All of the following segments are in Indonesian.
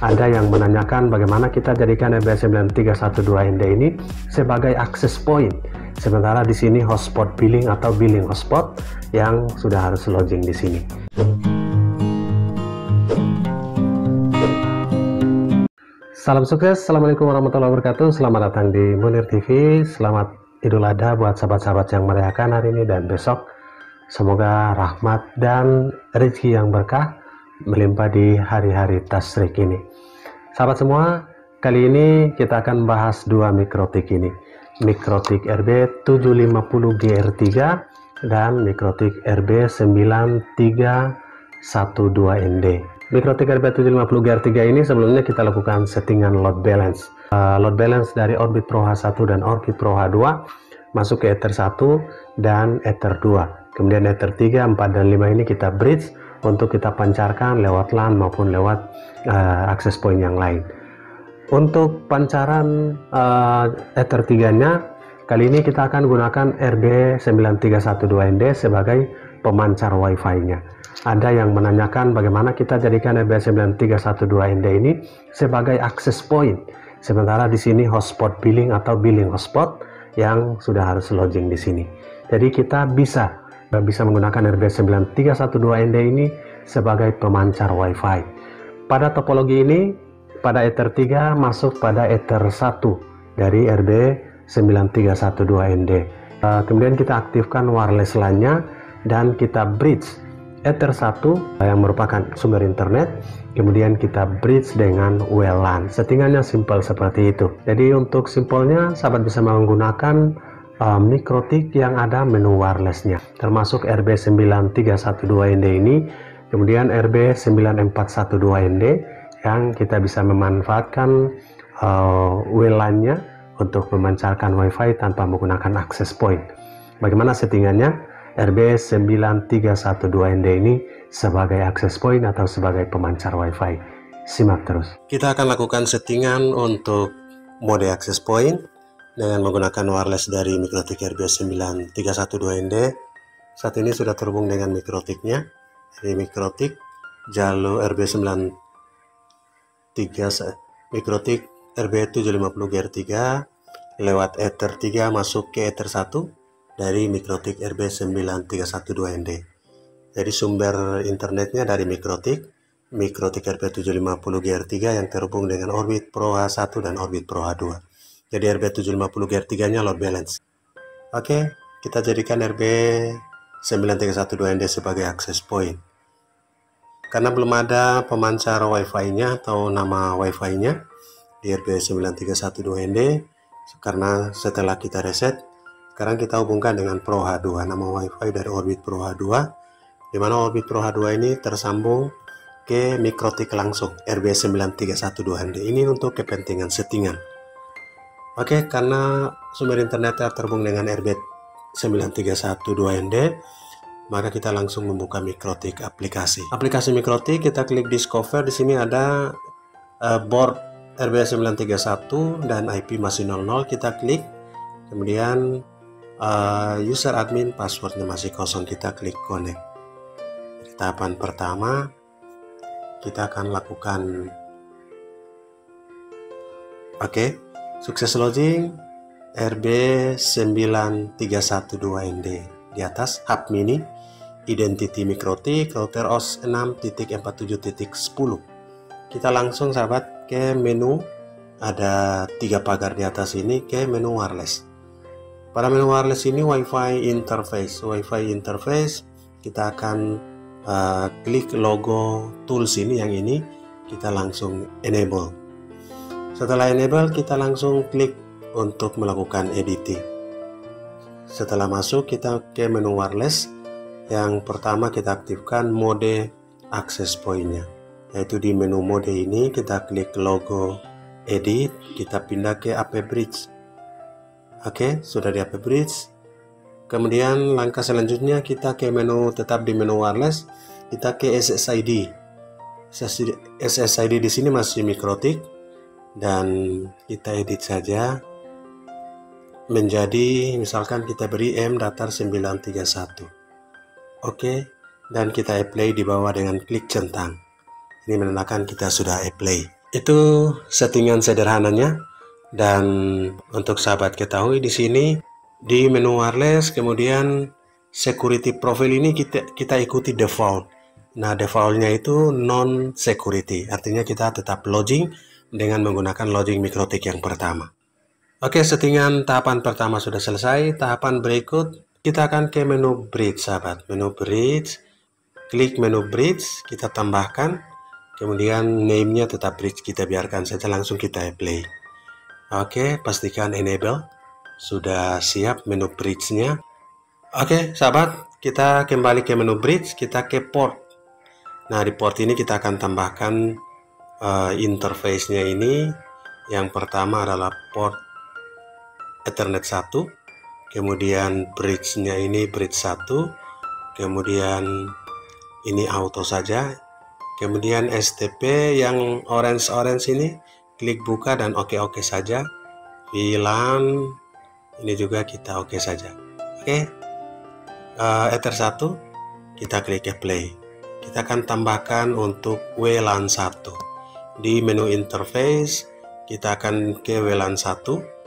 Ada yang menanyakan bagaimana kita jadikan RB9312ND ini sebagai access point, sementara di sini hotspot billing atau billing hotspot yang sudah harus login di sini. Salam sukses, assalamualaikum warahmatullahi wabarakatuh. Selamat datang di Munir TV. Selamat Idul Adha buat sahabat-sahabat yang merayakan hari ini dan besok. Semoga rahmat dan rezeki yang berkah melimpah di hari-hari tasyrik ini. Sahabat semua, kali ini kita akan bahas dua mikrotik ini, mikrotik RB750GR3 dan mikrotik RB9312ND. Mikrotik RB750GR3 ini sebelumnya kita lakukan settingan load balance. Load balance dari Orbit Pro H1 dan Orbit Pro H2 masuk ke Ether 1 dan Ether 2. Kemudian Ether 3, 4, dan 5 ini kita bridge untuk kita pancarkan lewat LAN maupun lewat access point yang lain. Untuk pancaran Ether 3 nya kali ini kita akan gunakan RB9312ND sebagai pemancar wifi nya. Ada yang menanyakan bagaimana kita jadikan RB9312ND ini sebagai access point, sementara di sini hotspot billing atau billing hotspot yang sudah harus login di sini. Jadi kita bisa menggunakan RB9312ND ini sebagai pemancar wifi. Pada topologi ini, pada Ether 3 masuk pada Ether 1 dari RB9312ND. Kemudian kita aktifkan wireless LAN-nya dan kita bridge Ether 1 yang merupakan sumber internet, kemudian kita bridge dengan WLAN. Settingannya simple seperti itu. Jadi untuk simpelnya, sahabat bisa menggunakan mikrotik yang ada menu wirelessnya, termasuk RB9312ND ini, kemudian RB9412ND yang kita bisa memanfaatkan WLAN-nya untuk memancarkan WiFi tanpa menggunakan access point. Bagaimana settingannya? RB9312ND ini sebagai access point atau sebagai pemancar WiFi. Simak terus. Kita akan lakukan settingan untuk mode access point dengan menggunakan wireless dari mikrotik RB9312ND. Saat ini sudah terhubung dengan mikrotiknya. Jadi mikrotik jalur mikrotik RB750GR3 lewat Ether 3 masuk ke Ether 1 dari mikrotik RB9312ND. Jadi sumber internetnya dari mikrotik RB750GR3 yang terhubung dengan Orbit Pro H1 dan Orbit Pro H2. Jadi RB750GR3 nya load balance. Oke, kita jadikan RB9312ND sebagai access point. Karena belum ada pemancar wifi nya atau nama wifi nya di RB9312ND, karena setelah kita reset, sekarang kita hubungkan dengan Pro H2, nama wifi dari Orbit Pro H2, di mana Orbit Pro H2 ini tersambung ke mikrotik langsung RB9312ND. Ini untuk kepentingan settingan. Oke, karena sumber internetnya terhubung dengan RB9312ND, maka kita langsung membuka mikrotik aplikasi. Aplikasi mikrotik, kita klik discover. Di sini ada board RB931 dan IP masih 00. Kita klik, kemudian user admin passwordnya masih kosong. Kita klik connect. Di tahapan pertama, kita akan lakukan sukses login RB9312ND. Di atas hub mini, identity mikrotik, router OS 6.47.10. Kita langsung sahabat ke menu, ada 3 pagar di atas ini, ke menu wireless. Pada menu wireless ini WiFi interface, kita akan klik logo tools ini, yang ini kita langsung enable. Setelah enable, kita langsung klik untuk melakukan editing. Setelah masuk, kita ke menu wireless. Yang pertama kita aktifkan mode access point-nya, yaitu di menu mode ini kita klik logo edit, kita pindah ke AP Bridge. Oke, sudah di AP Bridge. Kemudian langkah selanjutnya kita ke menu, tetap di menu wireless, kita ke SSID. SSID di sini masih mikrotik, dan kita edit saja menjadi, misalkan kita beri M datar 931. Oke, dan kita apply di bawah dengan klik centang. Ini menandakan kita sudah apply. Itu settingan sederhananya. Dan untuk sahabat ketahui di sini di menu wireless, kemudian security profile ini kita ikuti default. Nah, defaultnya itu non security, artinya kita tetap login dengan menggunakan login MikroTik yang pertama. Oke, settingan tahapan pertama sudah selesai. Tahapan berikut kita akan ke menu bridge, sahabat. Menu bridge, klik menu bridge, kita tambahkan, kemudian name-nya tetap bridge, kita biarkan saja, langsung kita play. Oke, pastikan enable. Sudah siap menu bridge-nya. Oke, sahabat, kita kembali ke menu bridge, kita ke port. Nah, di port ini kita akan tambahkan interface-nya ini. Yang pertama adalah port Ethernet 1, kemudian bridge-nya ini bridge 1, kemudian ini auto saja, kemudian STP yang orange ini klik buka dan oke saja. VLAN ini juga kita oke saja. Oke, Ether 1 kita klik play. Kita akan tambahkan untuk WLAN 1 di menu interface. Kita akan ke WLAN 1,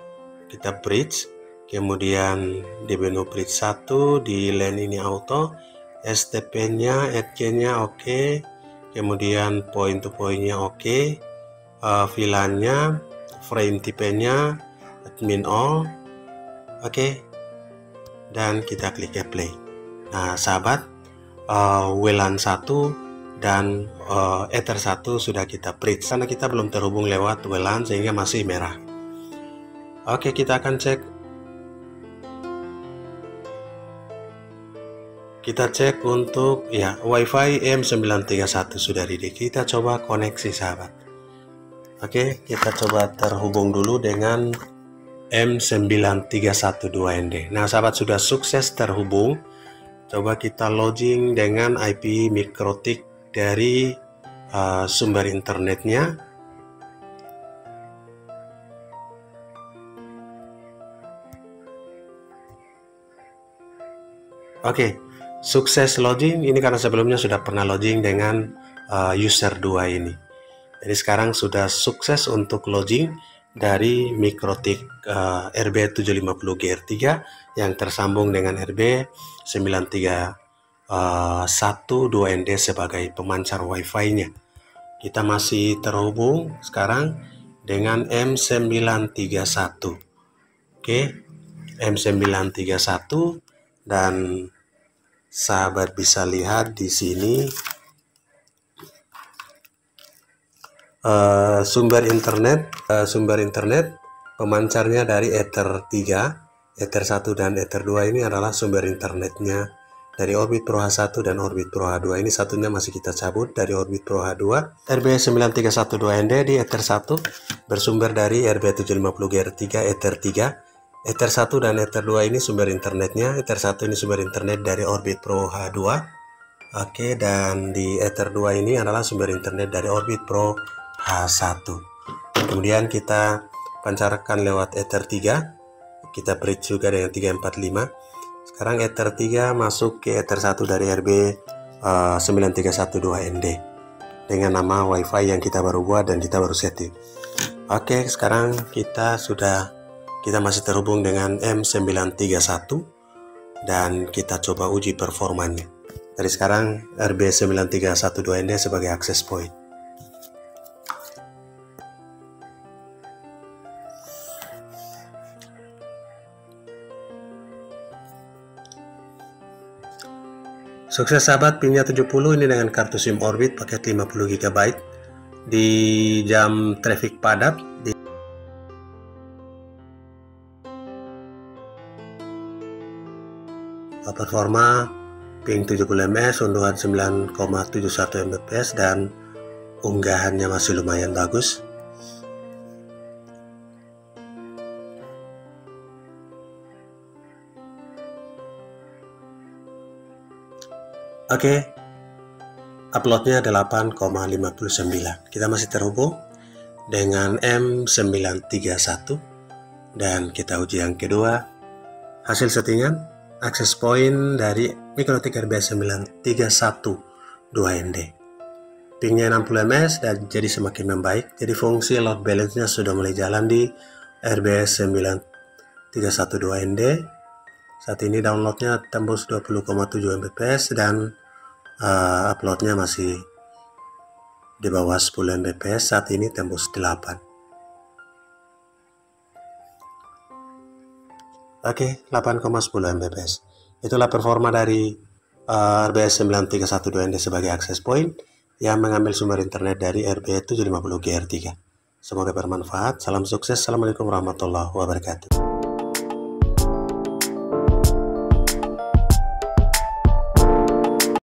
kita bridge, kemudian di menu bridge 1 di LAN ini auto, STP nya EDG nya oke, kemudian point to point nya oke, VLAN-nya, frame type-nya, admin all, oke, dan kita klik play. Nah, sahabat, WLAN 1 dan Ether 1 sudah kita bridge, karena kita belum terhubung lewat WLAN sehingga masih merah. Oke, kita akan cek. Kita cek untuk ya WiFi M931 sudah ready. Kita coba koneksi, sahabat. Oke, kita coba terhubung dulu dengan M9312ND. Nah, sahabat, sudah sukses terhubung. Coba kita login dengan IP MikroTik dari sumber internetnya. Oke, sukses login. Ini karena sebelumnya sudah pernah login dengan user 2 ini. Jadi sekarang sudah sukses untuk login dari MikroTik RB750GR3 yang tersambung dengan RB9312ND sebagai pemancar Wi-Fi-nya. Kita masih terhubung sekarang dengan M931. Oke, M931, dan sahabat bisa lihat di sini sumber internet pemancarnya dari Ether 3, Ether 1 dan Ether 2 ini adalah sumber internetnya dari Orbit Pro H1 dan Orbit Pro H2. Ini satunya masih kita cabut dari Orbit Pro H2. RB9312ND di Ether 1 bersumber dari RB750GR3 Ether 3. Ether 1 dan Ether 2 ini sumber internetnya. Ether 1 ini sumber internet dari Orbit Pro H2. Oke, dan di Ether 2 ini adalah sumber internet dari Orbit Pro H1. Kemudian kita pancarkan lewat Ether 3. Kita bridge juga dengan 345. Sekarang Ether 3 masuk ke Ether 1 dari RB9312ND dengan nama WiFi yang kita baru buat dan kita baru setting. Oke, sekarang kita masih terhubung dengan M931 dan kita coba uji performanya. Dari sekarang RB9312ND sebagai access point. Sukses, sahabat. Pinnya 70 ini dengan kartu SIM Orbit paket 50 GB di jam traffic padat. Performa ping 70 ms, unduhan 9,71 Mbps, dan unggahannya masih lumayan bagus. Oke, uploadnya 8,59. Kita masih terhubung dengan M931 dan kita uji yang kedua. Hasil settingan access point dari MikroTik RB9312ND. pingnya 60 ms dan jadi semakin membaik. Jadi fungsi load balance-nya sudah mulai jalan di RBS 9312ND. Saat ini downloadnya tembus 20,7 Mbps dan uploadnya masih di bawah 10 Mbps. Saat ini tembus 8. Oke, 8,10 Mbps. Itulah performa dari RBS 9312ND sebagai access point yang mengambil sumber internet dari RB750GR3. Semoga bermanfaat. Salam sukses. Assalamualaikum warahmatullahi wabarakatuh.